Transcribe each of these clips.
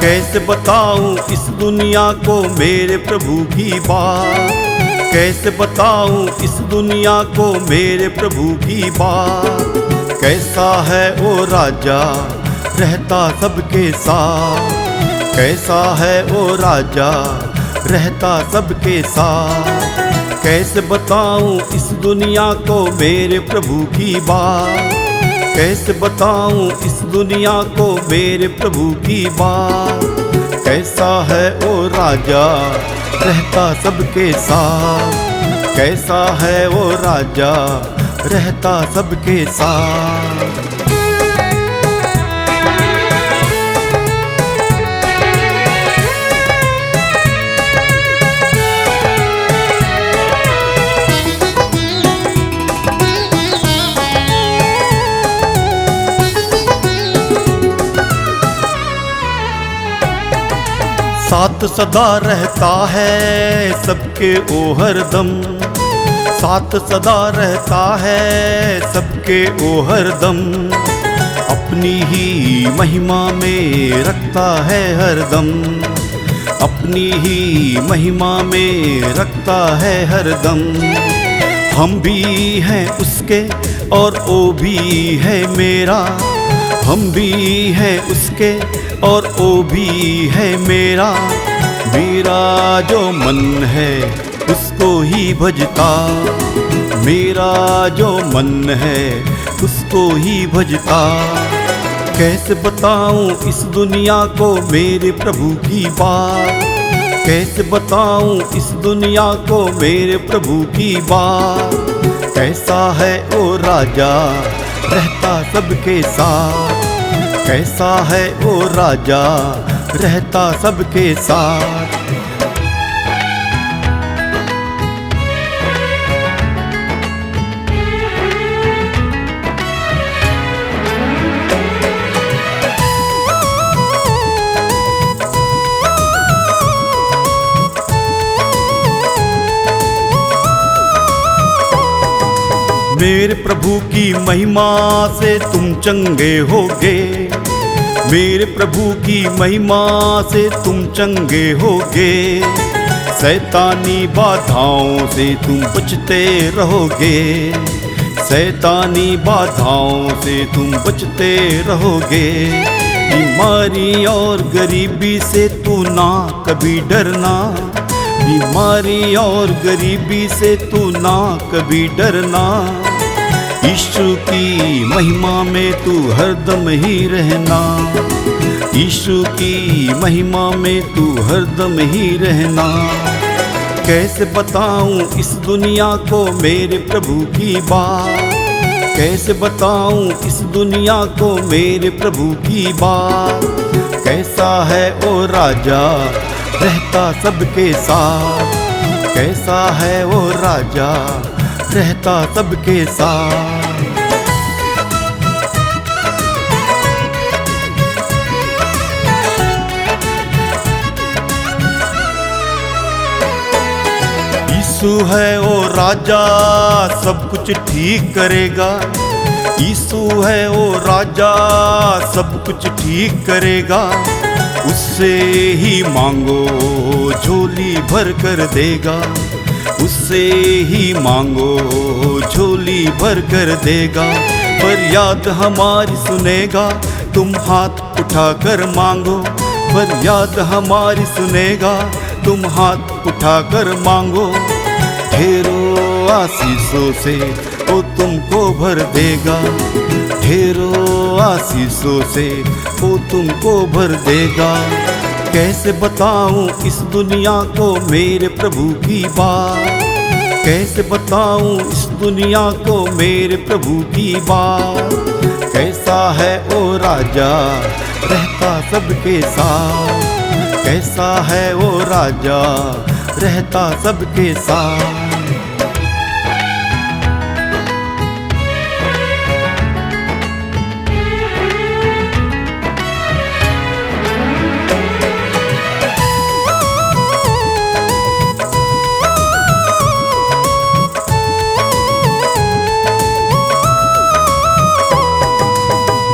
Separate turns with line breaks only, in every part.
कैसे बताऊं इस दुनिया को मेरे प्रभु की बात, कैसे बताऊं इस दुनिया को मेरे प्रभु की बात। कैसा है वो राजा रहता सबके साथ, कैसा है वो राजा रहता सबके साथ। कैसे बताऊं इस दुनिया को मेरे प्रभु की बात, कैसे बताऊं इस दुनिया को मेरे प्रभु की बात। कैसा है वो राजा रहता सबके साथ, कैसा है वो राजा रहता सबके साथ। साथ सदा रहता है सबके ओ हरदम, साथ सदा रहता है सबके ओ हरदम। अपनी ही महिमा में रखता है हरदम, अपनी ही महिमा में रखता है हरदम। हम भी हैं उसके और वो भी है मेरा, हम भी हैं उसके और वो भी है मेरा। मेरा जो मन है उसको ही भजता, मेरा जो मन है उसको ही भजता। कैसे बताऊं इस दुनिया को मेरे प्रभु की बात, कैसे बताऊं इस दुनिया को मेरे प्रभु की बात। कैसा है वो राजा रहता सबके साथ, कैसा है वो राजा रहता सबके साथ। मेरे प्रभु की महिमा से तुम चंगे होगे, मेरे प्रभु की महिमा से तुम चंगे होगे। शैतानी बाधाओं से तुम बचते रहोगे, शैतानी बाधाओं से तुम बचते रहोगे। बीमारी और गरीबी से तू ना कभी डरना, बीमारी और गरीबी से तू ना कभी डरना। यीशु की महिमा में तू हरदम ही रहना, यीशु की महिमा में तू हरदम ही रहना। कैसे बताऊं इस दुनिया को मेरे प्रभु की बात, कैसे बताऊं इस दुनिया को मेरे प्रभु की बात। कैसा है वो राजा रहता सबके साथ, कैसा है वो राजा रहता सबके साथ। यीशु है वो राजा सब कुछ ठीक करेगा, यीशु है वो राजा सब कुछ ठीक करेगा। उससे ही मांगो झोली भर कर देगा, उससे ही मांगो झोली भर कर देगा। फरियाद हमारी सुनेगा, तुम हाथ उठा कर मांगो, फरियाद हमारी सुनेगा, तुम हाथ उठा कर मांगो। ढेरों आशीषों से वो तुमको भर देगा, ढेरों आशीषों से वो तुमको भर देगा। कैसे बताऊं इस दुनिया को मेरे प्रभु की बात, कैसे बताऊं इस दुनिया को मेरे प्रभु की बात। कैसा है वो राजा रहता सबके साथ, कैसा है वो राजा रहता सबके साथ।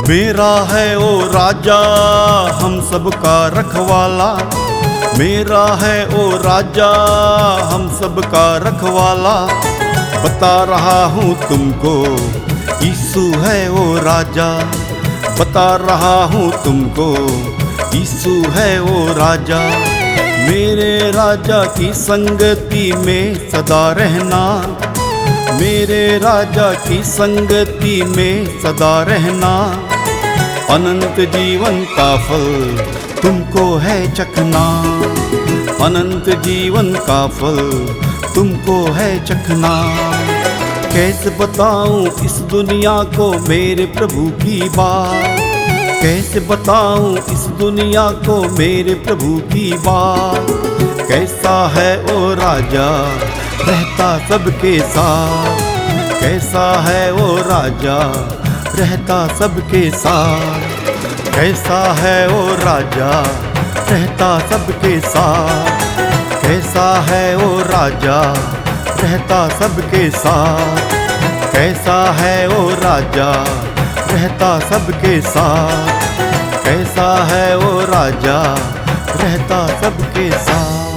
मेरा है ओ राजा हम सबका रखवाला, मेरा है ओ राजा हम सबका रखवाला। बता रहा हूँ तुमको यीशु है ओ राजा, बता रहा हूँ तुमको यीशु है ओ राजा। मेरे राजा की संगति में सदा रहना, मेरे राजा की संगति में सदा रहना। अनंत जीवन का फल तुमको है चखना, अनंत जीवन का फल तुमको है चखना। कैसे बताऊं इस दुनिया को मेरे प्रभु की बात, कैसे बताऊं इस दुनिया को मेरे प्रभु की बात। कैसा है ओ राजा रहता सबके साथ, कैसा है ओ राजा रहता सबके साथ। कैसा है ओ राजा रहता सबके साथ, कैसा है ओ राजा रहता सबके साथ। कैसा है ओ राजा रहता सबके साथ, कैसा है ओ राजा रहता सबके साथ।